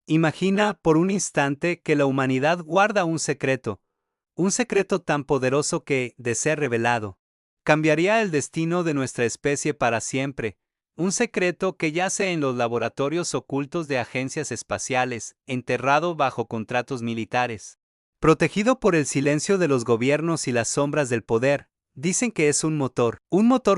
Imagina por un instante que la humanidad guarda un secreto tan poderoso que, de ser revelado, cambiaría el destino de nuestra especie para siempre, un secreto que yace en los laboratorios ocultos de agencias espaciales, enterrado bajo contratos militares. Protegido por el silencio de los gobiernos y las sombras del poder, dicen que es un motor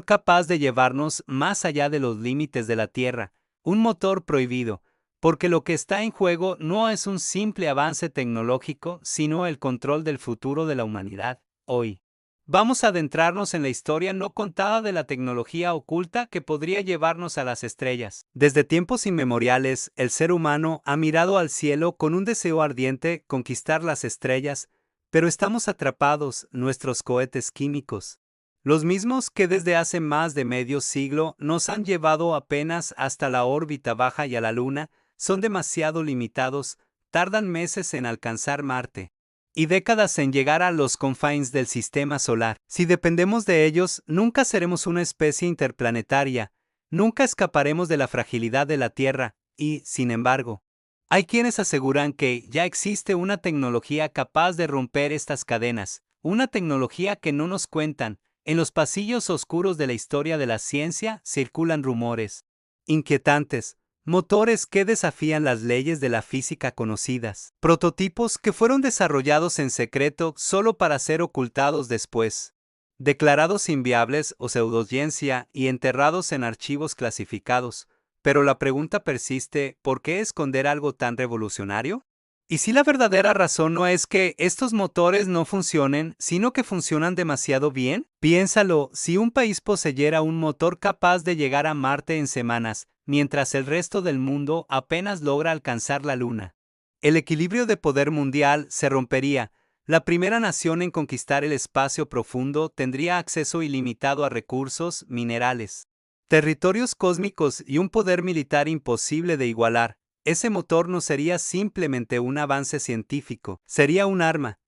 capaz de llevarnos más allá de los límites de la Tierra, un motor prohibido, porque lo que está en juego no es un simple avance tecnológico, sino el control del futuro de la humanidad, hoy. Vamos a adentrarnos en la historia no contada de la tecnología oculta que podría llevarnos a las estrellas. Desde tiempos inmemoriales, el ser humano ha mirado al cielo con un deseo ardiente conquistar las estrellas, pero estamos atrapados, nuestros cohetes químicos, los mismos que desde hace más de medio siglo nos han llevado apenas hasta la órbita baja y a la Luna, son demasiado limitados, tardan meses en alcanzar Marte y décadas en llegar a los confines del sistema solar. Si dependemos de ellos, nunca seremos una especie interplanetaria, nunca escaparemos de la fragilidad de la Tierra, y, sin embargo, hay quienes aseguran que ya existe una tecnología capaz de romper estas cadenas, una tecnología que no nos cuentan. En los pasillos oscuros de la historia de la ciencia circulan rumores inquietantes, motores que desafían las leyes de la física conocidas, prototipos que fueron desarrollados en secreto solo para ser ocultados después, declarados inviables o pseudociencia y enterrados en archivos clasificados. Pero la pregunta persiste, ¿por qué esconder algo tan revolucionario? ¿Y si la verdadera razón no es que estos motores no funcionen, sino que funcionan demasiado bien? Piénsalo, si un país poseyera un motor capaz de llegar a Marte en semanas, mientras el resto del mundo apenas logra alcanzar la Luna, el equilibrio de poder mundial se rompería. La primera nación en conquistar el espacio profundo tendría acceso ilimitado a recursos, minerales, territorios cósmicos y un poder militar imposible de igualar. Ese motor no sería simplemente un avance científico, sería un arma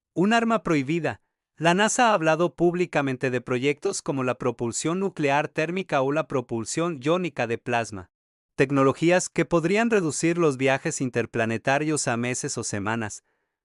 prohibida. La NASA ha hablado públicamente de proyectos como la propulsión nuclear térmica o la propulsión iónica de plasma. Tecnologías que podrían reducir los viajes interplanetarios a meses o semanas.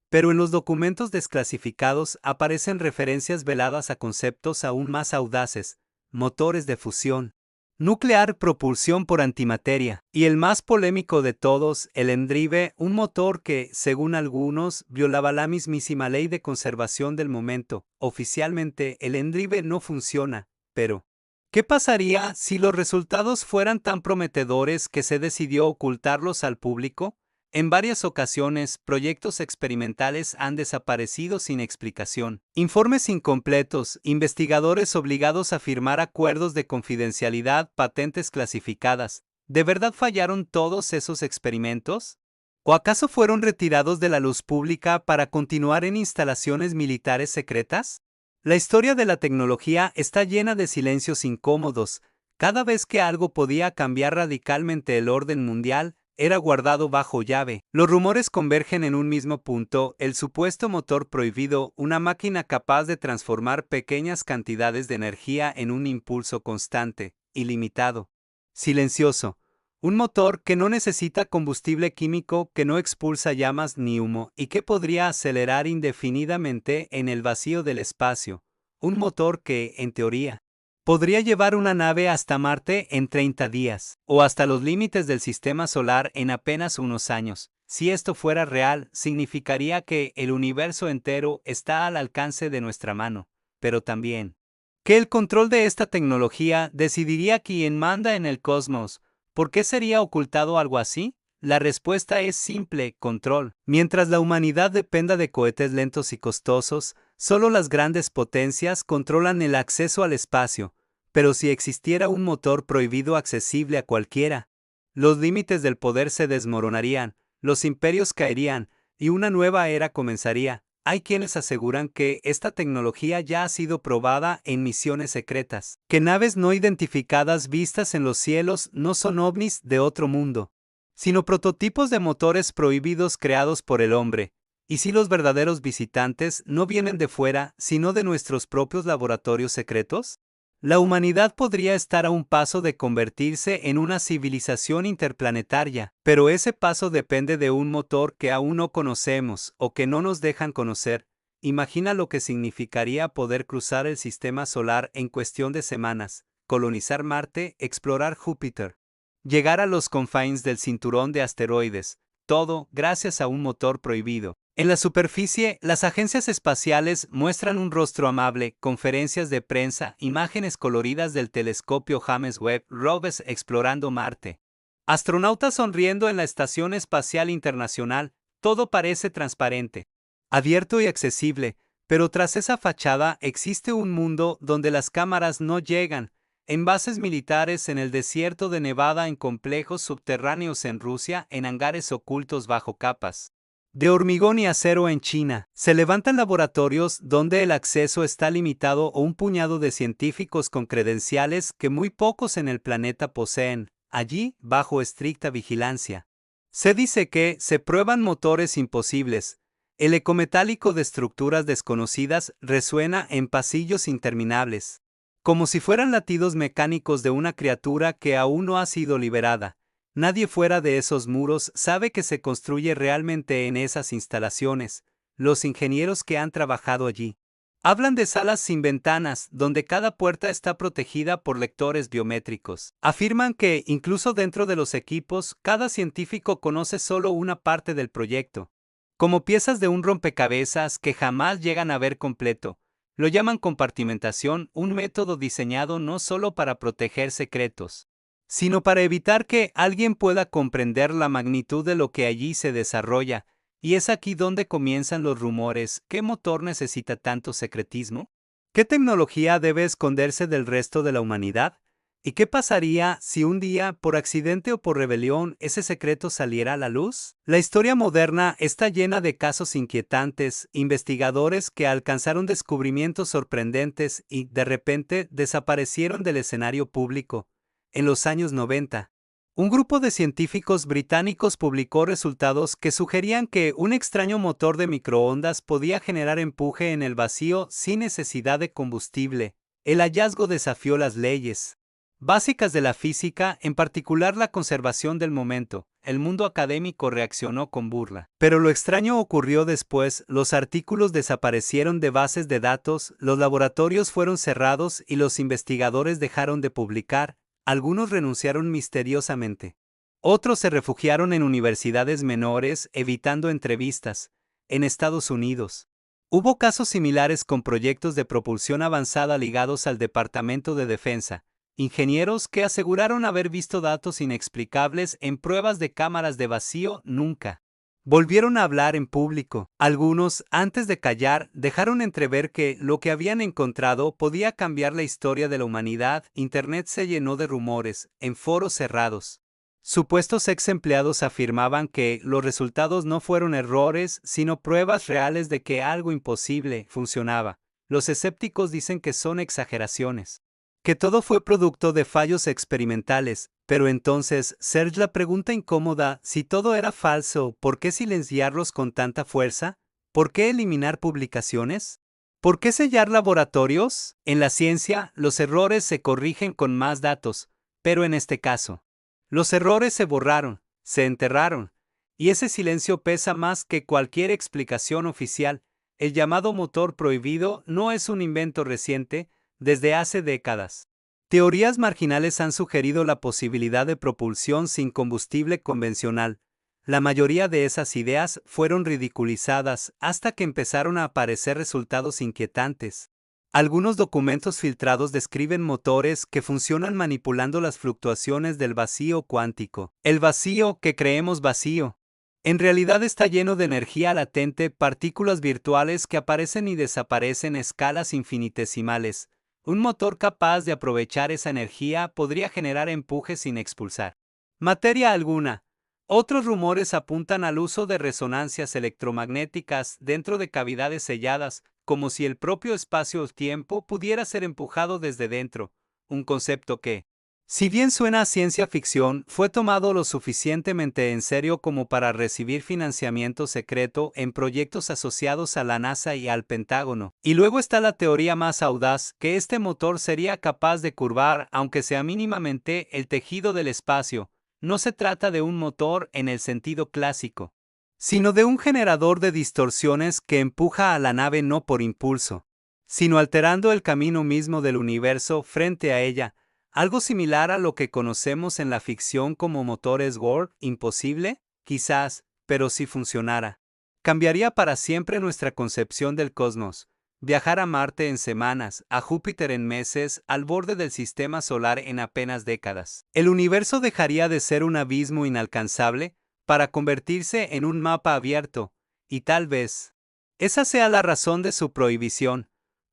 Pero en los documentos desclasificados aparecen referencias veladas a conceptos aún más audaces: motores de fusión nuclear, propulsión por antimateria, y el más polémico de todos, el ENDRIVE, un motor que, según algunos, violaba la mismísima ley de conservación del momento. Oficialmente, el ENDRIVE no funciona, pero ¿qué pasaría si los resultados fueran tan prometedores que se decidió ocultarlos al público? En varias ocasiones, proyectos experimentales han desaparecido sin explicación. Informes incompletos, investigadores obligados a firmar acuerdos de confidencialidad, patentes clasificadas. ¿De verdad fallaron todos esos experimentos? ¿O acaso fueron retirados de la luz pública para continuar en instalaciones militares secretas? La historia de la tecnología está llena de silencios incómodos. Cada vez que algo podía cambiar radicalmente el orden mundial, era guardado bajo llave. Los rumores convergen en un mismo punto: el supuesto motor prohibido, una máquina capaz de transformar pequeñas cantidades de energía en un impulso constante, ilimitado, silencioso. Un motor que no necesita combustible químico, que no expulsa llamas ni humo, y que podría acelerar indefinidamente en el vacío del espacio. Un motor que, en teoría, podría llevar una nave hasta Marte en 30 días, o hasta los límites del sistema solar en apenas unos años. Si esto fuera real, significaría que el universo entero está al alcance de nuestra mano, pero también que el control de esta tecnología decidiría quién manda en el cosmos. ¿Por qué sería ocultado algo así? La respuesta es simple: control. Mientras la humanidad dependa de cohetes lentos y costosos, solo las grandes potencias controlan el acceso al espacio. Pero si existiera un motor prohibido accesible a cualquiera, los límites del poder se desmoronarían, los imperios caerían, y una nueva era comenzaría. Hay quienes aseguran que esta tecnología ya ha sido probada en misiones secretas, que naves no identificadas vistas en los cielos no son ovnis de otro mundo, sino prototipos de motores prohibidos creados por el hombre. ¿Y si los verdaderos visitantes no vienen de fuera, sino de nuestros propios laboratorios secretos? La humanidad podría estar a un paso de convertirse en una civilización interplanetaria, pero ese paso depende de un motor que aún no conocemos o que no nos dejan conocer. Imagina lo que significaría poder cruzar el sistema solar en cuestión de semanas, colonizar Marte, explorar Júpiter, llegar a los confines del cinturón de asteroides, todo gracias a un motor prohibido. En la superficie, las agencias espaciales muestran un rostro amable, conferencias de prensa, imágenes coloridas del telescopio James Webb, robes explorando Marte. Astronautas sonriendo en la Estación Espacial Internacional, todo parece transparente, abierto y accesible, pero tras esa fachada existe un mundo donde las cámaras no llegan, en bases militares en el desierto de Nevada, en complejos subterráneos en Rusia, en hangares ocultos bajo capas de hormigón y acero en China. Se levantan laboratorios donde el acceso está limitado o un puñado de científicos con credenciales que muy pocos en el planeta poseen, allí bajo estricta vigilancia. Se dice que se prueban motores imposibles. El eco metálico de estructuras desconocidas resuena en pasillos interminables, como si fueran latidos mecánicos de una criatura que aún no ha sido liberada. Nadie fuera de esos muros sabe que se construye realmente en esas instalaciones. Los ingenieros que han trabajado allí hablan de salas sin ventanas, donde cada puerta está protegida por lectores biométricos. Afirman que, incluso dentro de los equipos, cada científico conoce solo una parte del proyecto, como piezas de un rompecabezas que jamás llegan a ver completo. Lo llaman compartimentación, un método diseñado no solo para proteger secretos, sino para evitar que alguien pueda comprender la magnitud de lo que allí se desarrolla. Y es aquí donde comienzan los rumores. ¿Qué motor necesita tanto secretismo? ¿Qué tecnología debe esconderse del resto de la humanidad? ¿Y qué pasaría si un día, por accidente o por rebelión, ese secreto saliera a la luz? La historia moderna está llena de casos inquietantes, investigadores que alcanzaron descubrimientos sorprendentes y, de repente, desaparecieron del escenario público. En los años 90, un grupo de científicos británicos publicó resultados que sugerían que un extraño motor de microondas podía generar empuje en el vacío sin necesidad de combustible. El hallazgo desafió las leyes básicas de la física, en particular la conservación del momento. El mundo académico reaccionó con burla. Pero lo extraño ocurrió después. Los artículos desaparecieron de bases de datos, los laboratorios fueron cerrados y los investigadores dejaron de publicar. Algunos renunciaron misteriosamente. Otros se refugiaron en universidades menores, evitando entrevistas. En Estados Unidos, hubo casos similares con proyectos de propulsión avanzada ligados al Departamento de Defensa. Ingenieros que aseguraron haber visto datos inexplicables en pruebas de cámaras de vacío nunca volvieron a hablar en público. Algunos, antes de callar, dejaron entrever que lo que habían encontrado podía cambiar la historia de la humanidad. Internet se llenó de rumores, en foros cerrados. Supuestos ex empleados afirmaban que los resultados no fueron errores, sino pruebas reales de que algo imposible funcionaba. Los escépticos dicen que son exageraciones, que todo fue producto de fallos experimentales. Pero entonces, Serge, la pregunta incómoda, si todo era falso, ¿por qué silenciarlos con tanta fuerza? ¿Por qué eliminar publicaciones? ¿Por qué sellar laboratorios? En la ciencia, los errores se corrigen con más datos, pero en este caso, los errores se borraron, se enterraron, y ese silencio pesa más que cualquier explicación oficial. El llamado motor prohibido no es un invento reciente, desde hace décadas. Teorías marginales han sugerido la posibilidad de propulsión sin combustible convencional. La mayoría de esas ideas fueron ridiculizadas hasta que empezaron a aparecer resultados inquietantes. Algunos documentos filtrados describen motores que funcionan manipulando las fluctuaciones del vacío cuántico. El vacío que creemos vacío, en realidad está lleno de energía latente, partículas virtuales que aparecen y desaparecen a escalas infinitesimales. Un motor capaz de aprovechar esa energía podría generar empuje sin expulsar materia alguna. Otros rumores apuntan al uso de resonancias electromagnéticas dentro de cavidades selladas, como si el propio espacio-tiempo pudiera ser empujado desde dentro, un concepto que, Si bien suena a ciencia ficción, fue tomado lo suficientemente en serio como para recibir financiamiento secreto en proyectos asociados a la NASA y al Pentágono. Y luego está la teoría más audaz, que este motor sería capaz de curvar, aunque sea mínimamente, el tejido del espacio. No se trata de un motor en el sentido clásico, sino de un generador de distorsiones que empuja a la nave no por impulso, sino alterando el camino mismo del universo frente a ella. Algo similar a lo que conocemos en la ficción como motores Warp, imposible, quizás, pero si funcionara. Cambiaría para siempre nuestra concepción del cosmos. Viajar a Marte en semanas, a Júpiter en meses, al borde del sistema solar en apenas décadas. El universo dejaría de ser un abismo inalcanzable para convertirse en un mapa abierto, y tal vez esa sea la razón de su prohibición.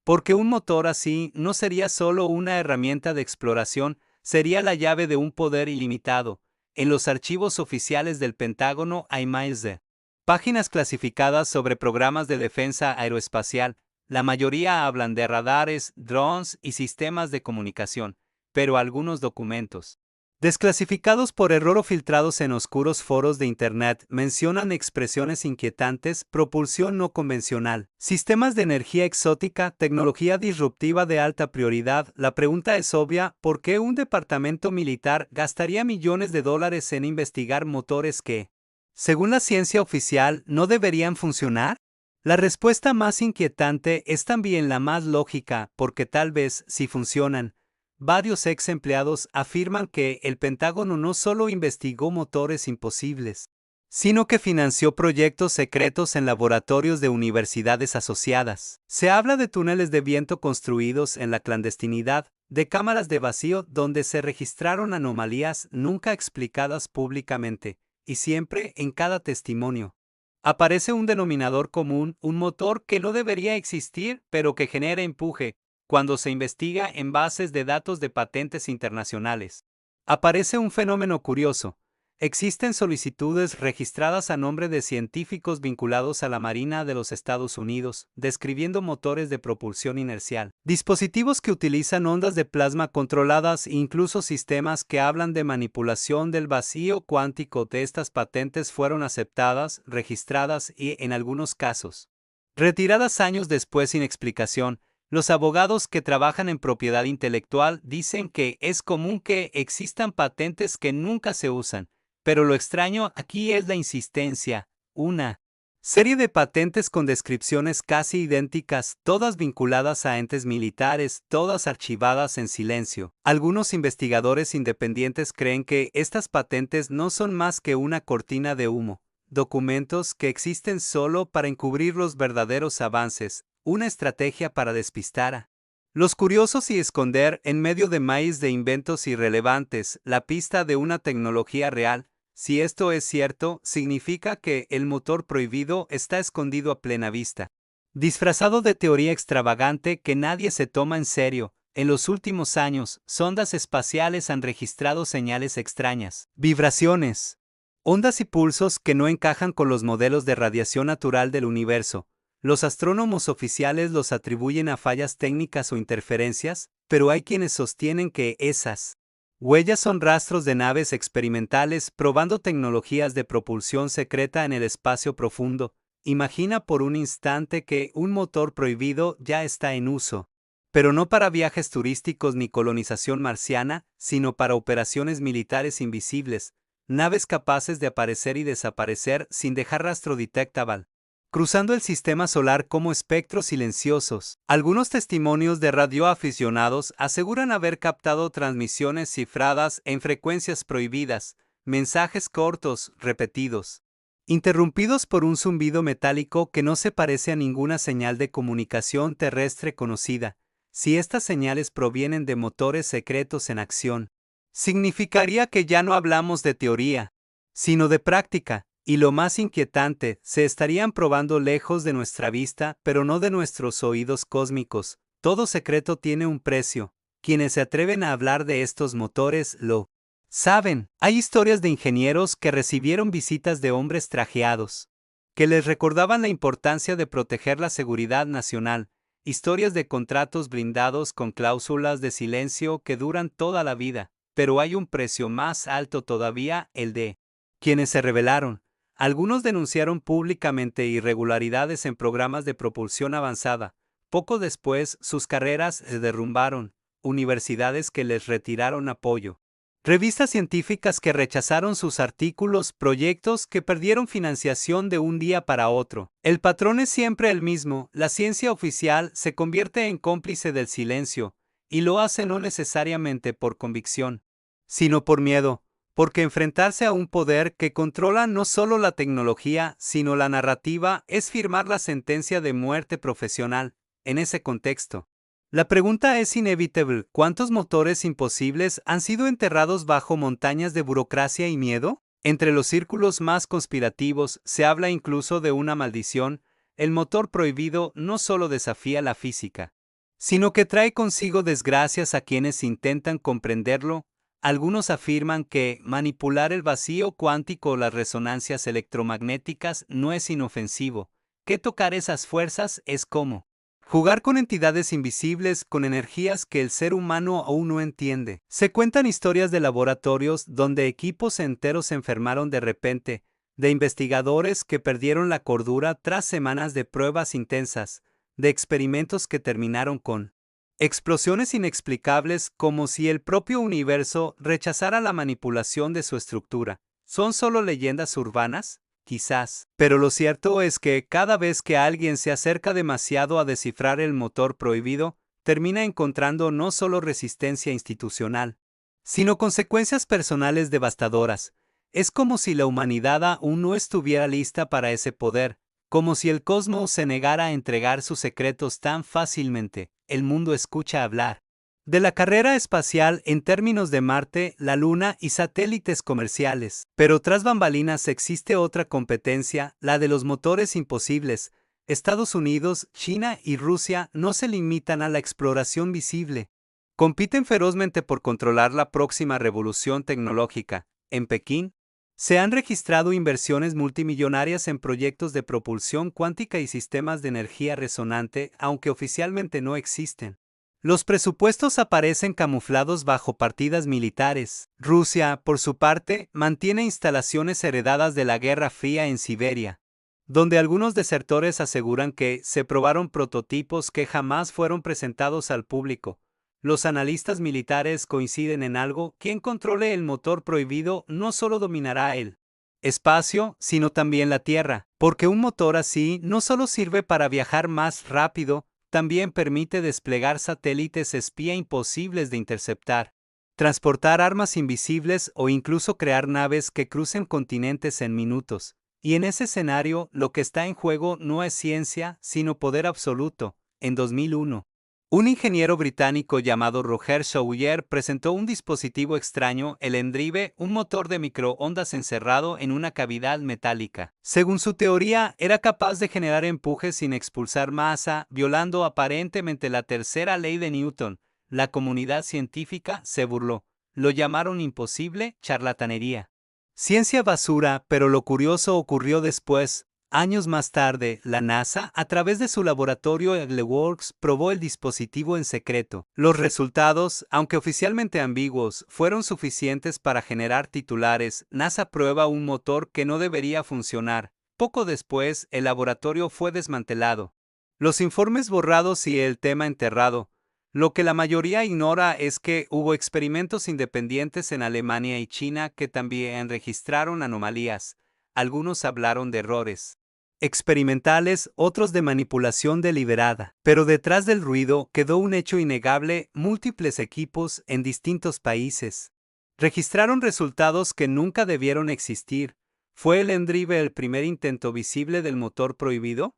Porque un motor así no sería solo una herramienta de exploración, sería la llave de un poder ilimitado. En los archivos oficiales del Pentágono hay más de páginas clasificadas sobre programas de defensa aeroespacial. La mayoría hablan de radares, drones y sistemas de comunicación, pero algunos documentos desclasificados por error o filtrados en oscuros foros de Internet mencionan expresiones inquietantes, propulsión no convencional, sistemas de energía exótica, tecnología disruptiva de alta prioridad. La pregunta es obvia: ¿por qué un departamento militar gastaría millones de dólares en investigar motores que, según la ciencia oficial, no deberían funcionar? La respuesta más inquietante es también la más lógica, porque tal vez, si funcionan, varios ex empleados afirman que el Pentágono no solo investigó motores imposibles, sino que financió proyectos secretos en laboratorios de universidades asociadas. Se habla de túneles de viento construidos en la clandestinidad, de cámaras de vacío donde se registraron anomalías nunca explicadas públicamente, y siempre en cada testimonio aparece un denominador común, un motor que no debería existir, pero que genera empuje. Cuando se investiga en bases de datos de patentes internacionales, aparece un fenómeno curioso. Existen solicitudes registradas a nombre de científicos vinculados a la Marina de los Estados Unidos, describiendo motores de propulsión inercial, dispositivos que utilizan ondas de plasma controladas e incluso sistemas que hablan de manipulación del vacío cuántico. De estas patentes fueron aceptadas, registradas y, en algunos casos, retiradas años después sin explicación. Los abogados que trabajan en propiedad intelectual dicen que es común que existan patentes que nunca se usan, pero lo extraño aquí es la insistencia. Una serie de patentes con descripciones casi idénticas, todas vinculadas a entes militares, todas archivadas en silencio. Algunos investigadores independientes creen que estas patentes no son más que una cortina de humo, documentos que existen solo para encubrir los verdaderos avances, una estrategia para despistar a los curiosos y esconder, en medio de maíz de inventos irrelevantes, la pista de una tecnología real. Si esto es cierto, significa que el motor prohibido está escondido a plena vista, disfrazado de teoría extravagante que nadie se toma en serio. En los últimos años, sondas espaciales han registrado señales extrañas, vibraciones, ondas y pulsos que no encajan con los modelos de radiación natural del universo. Los astrónomos oficiales los atribuyen a fallas técnicas o interferencias, pero hay quienes sostienen que esas huellas son rastros de naves experimentales probando tecnologías de propulsión secreta en el espacio profundo. Imagina por un instante que un motor prohibido ya está en uso, pero no para viajes turísticos ni colonización marciana, sino para operaciones militares invisibles, naves capaces de aparecer y desaparecer sin dejar rastro detectable, cruzando el sistema solar como espectros silenciosos. Algunos testimonios de radioaficionados aseguran haber captado transmisiones cifradas en frecuencias prohibidas, mensajes cortos, repetidos, interrumpidos por un zumbido metálico que no se parece a ninguna señal de comunicación terrestre conocida. Si estas señales provienen de motores secretos en acción, significaría que ya no hablamos de teoría, sino de práctica. Y lo más inquietante, se estarían probando lejos de nuestra vista, pero no de nuestros oídos cósmicos. Todo secreto tiene un precio. Quienes se atreven a hablar de estos motores lo saben. Hay historias de ingenieros que recibieron visitas de hombres trajeados, que les recordaban la importancia de proteger la seguridad nacional. Historias de contratos blindados con cláusulas de silencio que duran toda la vida. pero hay un precio más alto todavía, el de quienes se rebelaron. Algunos denunciaron públicamente irregularidades en programas de propulsión avanzada. Poco después, sus carreras se derrumbaron, universidades que les retiraron apoyo. Revistas científicas que rechazaron sus artículos, proyectos que perdieron financiación de un día para otro. El patrón es siempre el mismo, la ciencia oficial se convierte en cómplice del silencio, y lo hace no necesariamente por convicción, sino por miedo, porque enfrentarse a un poder que controla no solo la tecnología, sino la narrativa, es firmar la sentencia de muerte profesional. En ese contexto, la pregunta es inevitable: ¿cuántos motores imposibles han sido enterrados bajo montañas de burocracia y miedo? Entre los círculos más conspirativos se habla incluso de una maldición. El motor prohibido no solo desafía la física, sino que trae consigo desgracias a quienes intentan comprenderlo. Algunos afirman que manipular el vacío cuántico o las resonancias electromagnéticas no es inofensivo, que tocar esas fuerzas es como jugar con entidades invisibles, con energías que el ser humano aún no entiende. Se cuentan historias de laboratorios donde equipos enteros se enfermaron de repente, de investigadores que perdieron la cordura tras semanas de pruebas intensas, de experimentos que terminaron con explosiones inexplicables, como si el propio universo rechazara la manipulación de su estructura. ¿Son solo leyendas urbanas? Quizás. Pero lo cierto es que cada vez que alguien se acerca demasiado a descifrar el motor prohibido, termina encontrando no solo resistencia institucional, sino consecuencias personales devastadoras. Es como si la humanidad aún no estuviera lista para ese poder, como si el cosmos se negara a entregar sus secretos tan fácilmente. El mundo escucha hablar de la carrera espacial en términos de Marte, la Luna y satélites comerciales. Pero tras bambalinas existe otra competencia, la de los motores imposibles. Estados Unidos, China y Rusia no se limitan a la exploración visible. Compiten ferozmente por controlar la próxima revolución tecnológica. En Pekín, se han registrado inversiones multimillonarias en proyectos de propulsión cuántica y sistemas de energía resonante, aunque oficialmente no existen. Los presupuestos aparecen camuflados bajo partidas militares. Rusia, por su parte, mantiene instalaciones heredadas de la Guerra Fría en Siberia, donde algunos desertores aseguran que se probaron prototipos que jamás fueron presentados al público. Los analistas militares coinciden en algo: quien controle el motor prohibido no solo dominará el espacio, sino también la Tierra, porque un motor así no solo sirve para viajar más rápido, también permite desplegar satélites espía imposibles de interceptar, transportar armas invisibles o incluso crear naves que crucen continentes en minutos. Y en ese escenario, lo que está en juego no es ciencia, sino poder absoluto. En 2001, un ingeniero británico llamado Roger Sawyer presentó un dispositivo extraño, el Endrive, un motor de microondas encerrado en una cavidad metálica. Según su teoría, era capaz de generar empujes sin expulsar masa, violando aparentemente la tercera ley de Newton. La comunidad científica se burló. Lo llamaron imposible, charlatanería. Ciencia basura, pero lo curioso ocurrió después. Años más tarde, la NASA, a través de su laboratorio EagleWorks, probó el dispositivo en secreto. Los resultados, aunque oficialmente ambiguos, fueron suficientes para generar titulares. NASA prueba un motor que no debería funcionar. Poco después, el laboratorio fue desmantelado. Los informes borrados y el tema enterrado. Lo que la mayoría ignora es que hubo experimentos independientes en Alemania y China que también registraron anomalías. Algunos hablaron de errores experimentales, otros de manipulación deliberada. Pero detrás del ruido quedó un hecho innegable: múltiples equipos en distintos países registraron resultados que nunca debieron existir. ¿Fue el Endrive el primer intento visible del motor prohibido?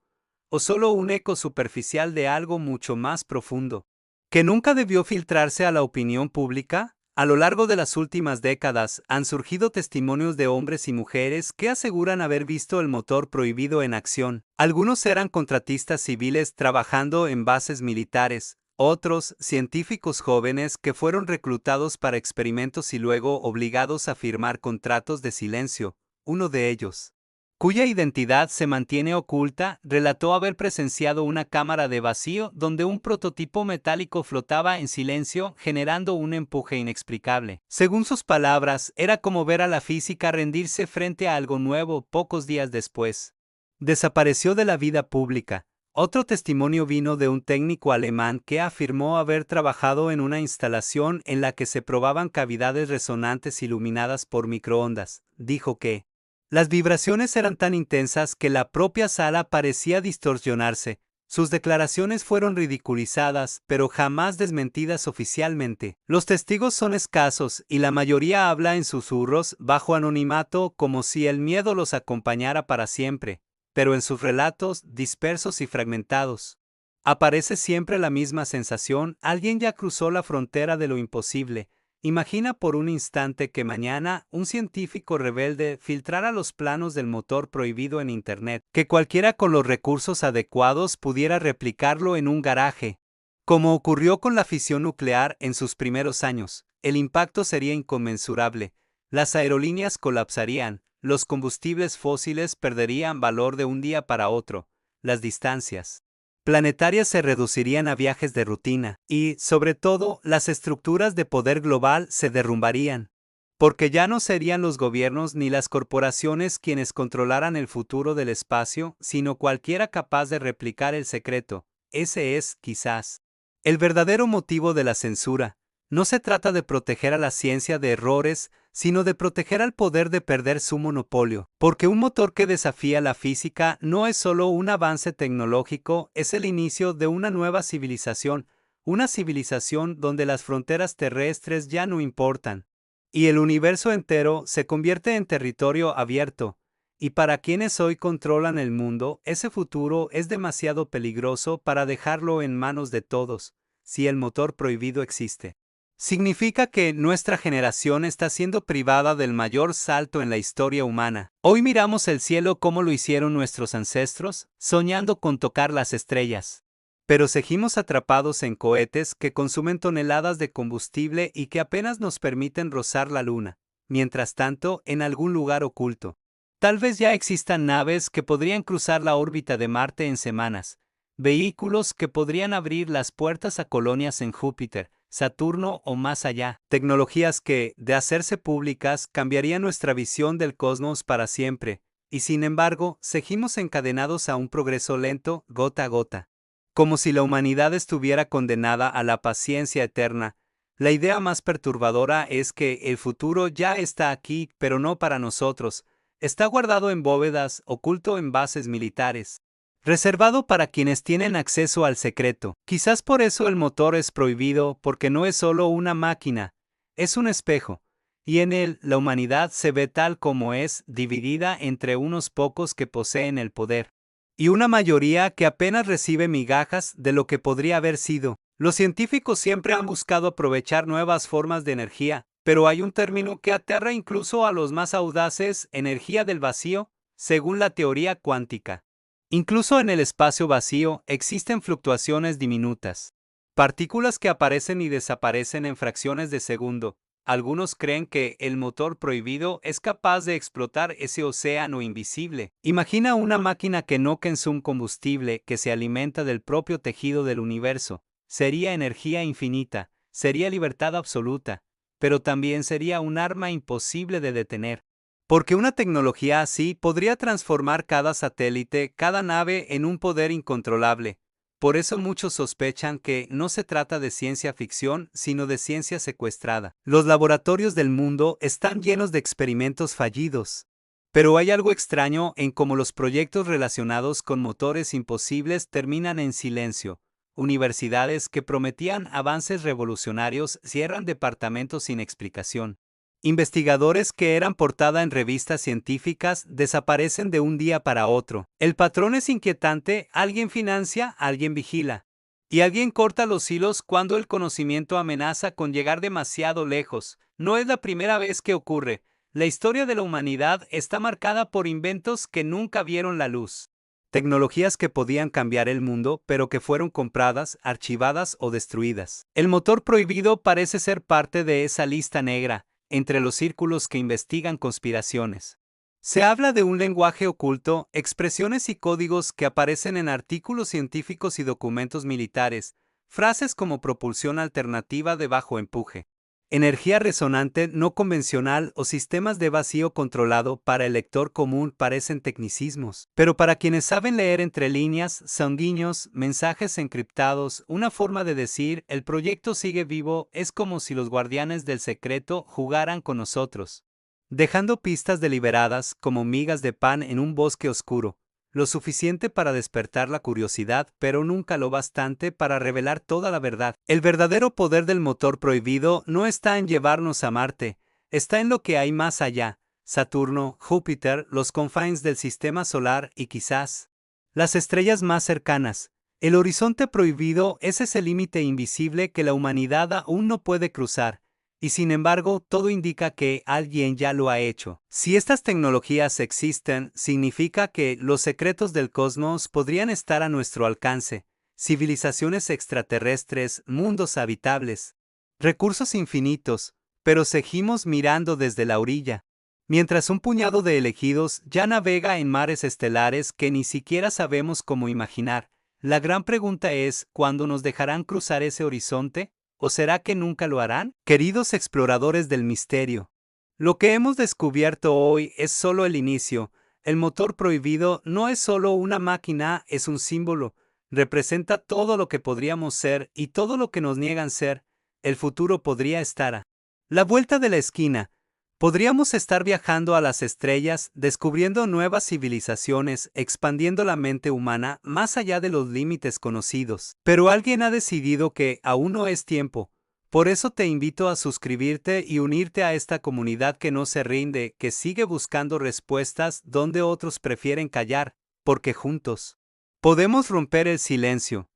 ¿O solo un eco superficial de algo mucho más profundo, que nunca debió filtrarse a la opinión pública? A lo largo de las últimas décadas han surgido testimonios de hombres y mujeres que aseguran haber visto el motor prohibido en acción. Algunos eran contratistas civiles trabajando en bases militares, otros científicos jóvenes que fueron reclutados para experimentos y luego obligados a firmar contratos de silencio. Uno de ellos cuya identidad se mantiene oculta, relató haber presenciado una cámara de vacío donde un prototipo metálico flotaba en silencio, generando un empuje inexplicable. Según sus palabras, era como ver a la física rendirse frente a algo nuevo pocos días después. Desapareció de la vida pública. Otro testimonio vino de un técnico alemán que afirmó haber trabajado en una instalación en la que se probaban cavidades resonantes iluminadas por microondas. Dijo que las vibraciones eran tan intensas que la propia sala parecía distorsionarse. Sus declaraciones fueron ridiculizadas, pero jamás desmentidas oficialmente. Los testigos son escasos y la mayoría habla en susurros, bajo anonimato, como si el miedo los acompañara para siempre. Pero en sus relatos, dispersos y fragmentados, aparece siempre la misma sensación: alguien ya cruzó la frontera de lo imposible. Imagina por un instante que mañana un científico rebelde filtrara los planos del motor prohibido en Internet, que cualquiera con los recursos adecuados pudiera replicarlo en un garaje. Como ocurrió con la fisión nuclear en sus primeros años, el impacto sería inconmensurable. Las aerolíneas colapsarían, los combustibles fósiles perderían valor de un día para otro, las distancias planetarias se reducirían a viajes de rutina, y, sobre todo, las estructuras de poder global se derrumbarían. Porque ya no serían los gobiernos ni las corporaciones quienes controlaran el futuro del espacio, sino cualquiera capaz de replicar el secreto. Ese es, quizás, el verdadero motivo de la censura. No se trata de proteger a la ciencia de errores, sino de proteger al poder de perder su monopolio. Porque un motor que desafía la física no es solo un avance tecnológico, es el inicio de una nueva civilización, una civilización donde las fronteras terrestres ya no importan, y el universo entero se convierte en territorio abierto. Y para quienes hoy controlan el mundo, ese futuro es demasiado peligroso para dejarlo en manos de todos, si el motor prohibido existe. Significa que nuestra generación está siendo privada del mayor salto en la historia humana. Hoy miramos el cielo como lo hicieron nuestros ancestros, soñando con tocar las estrellas. Pero seguimos atrapados en cohetes que consumen toneladas de combustible y que apenas nos permiten rozar la luna. Mientras tanto, en algún lugar oculto, tal vez ya existan naves que podrían cruzar la órbita de Marte en semanas, vehículos que podrían abrir las puertas a colonias en Júpiter, Saturno o más allá. Tecnologías que, de hacerse públicas, cambiarían nuestra visión del cosmos para siempre. Y sin embargo, seguimos encadenados a un progreso lento, gota a gota. Como si la humanidad estuviera condenada a la paciencia eterna. La idea más perturbadora es que el futuro ya está aquí, pero no para nosotros. Está guardado en bóvedas, oculto en bases militares, reservado para quienes tienen acceso al secreto. Quizás por eso el motor es prohibido, porque no es solo una máquina, es un espejo, y en él la humanidad se ve tal como es, dividida entre unos pocos que poseen el poder, y una mayoría que apenas recibe migajas de lo que podría haber sido. Los científicos siempre han buscado aprovechar nuevas formas de energía, pero hay un término que aterra incluso a los más audaces: energía del vacío, según la teoría cuántica. Incluso en el espacio vacío existen fluctuaciones diminutas, partículas que aparecen y desaparecen en fracciones de segundo. Algunos creen que el motor prohibido es capaz de explotar ese océano invisible. Imagina una máquina que no consume combustible, que se alimenta del propio tejido del universo. Sería energía infinita, sería libertad absoluta, pero también sería un arma imposible de detener. Porque una tecnología así podría transformar cada satélite, cada nave en un poder incontrolable. Por eso muchos sospechan que no se trata de ciencia ficción, sino de ciencia secuestrada. Los laboratorios del mundo están llenos de experimentos fallidos. Pero hay algo extraño en cómo los proyectos relacionados con motores imposibles terminan en silencio. Universidades que prometían avances revolucionarios cierran departamentos sin explicación. Investigadores que eran portada en revistas científicas desaparecen de un día para otro. El patrón es inquietante: alguien financia, alguien vigila. Y alguien corta los hilos cuando el conocimiento amenaza con llegar demasiado lejos. No es la primera vez que ocurre. La historia de la humanidad está marcada por inventos que nunca vieron la luz. Tecnologías que podían cambiar el mundo, pero que fueron compradas, archivadas o destruidas. El motor prohibido parece ser parte de esa lista negra, entre los círculos que investigan conspiraciones. Se habla de un lenguaje oculto, expresiones y códigos que aparecen en artículos científicos y documentos militares, frases como propulsión alternativa de bajo empuje, energía resonante no convencional o sistemas de vacío controlado para el lector común parecen tecnicismos. Pero para quienes saben leer entre líneas, son guiños, mensajes encriptados, una forma de decir, el proyecto sigue vivo, es como si los guardianes del secreto jugaran con nosotros, dejando pistas deliberadas como migas de pan en un bosque oscuro, lo suficiente para despertar la curiosidad, pero nunca lo bastante para revelar toda la verdad. El verdadero poder del motor prohibido no está en llevarnos a Marte, está en lo que hay más allá: Saturno, Júpiter, los confines del sistema solar y quizás las estrellas más cercanas. El horizonte prohibido es ese límite invisible que la humanidad aún no puede cruzar. Y sin embargo, todo indica que alguien ya lo ha hecho. Si estas tecnologías existen, significa que los secretos del cosmos podrían estar a nuestro alcance: civilizaciones extraterrestres, mundos habitables, recursos infinitos, pero seguimos mirando desde la orilla. Mientras un puñado de elegidos ya navega en mares estelares que ni siquiera sabemos cómo imaginar, la gran pregunta es: ¿cuándo nos dejarán cruzar ese horizonte? ¿O será que nunca lo harán? Queridos exploradores del misterio, lo que hemos descubierto hoy es solo el inicio. El motor prohibido no es solo una máquina, es un símbolo. Representa todo lo que podríamos ser y todo lo que nos niegan ser. El futuro podría estar a la vuelta de la esquina. Podríamos estar viajando a las estrellas, descubriendo nuevas civilizaciones, expandiendo la mente humana más allá de los límites conocidos. Pero alguien ha decidido que aún no es tiempo. Por eso te invito a suscribirte y unirte a esta comunidad que no se rinde, que sigue buscando respuestas donde otros prefieren callar, porque juntos podemos romper el silencio.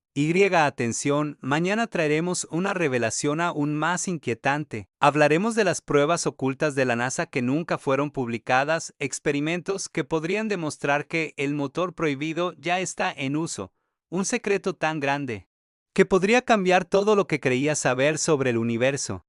Atención, mañana traeremos una revelación aún más inquietante. Hablaremos de las pruebas ocultas de la NASA que nunca fueron publicadas, experimentos que podrían demostrar que el motor prohibido ya está en uso, un secreto tan grande que podría cambiar todo lo que creías saber sobre el universo.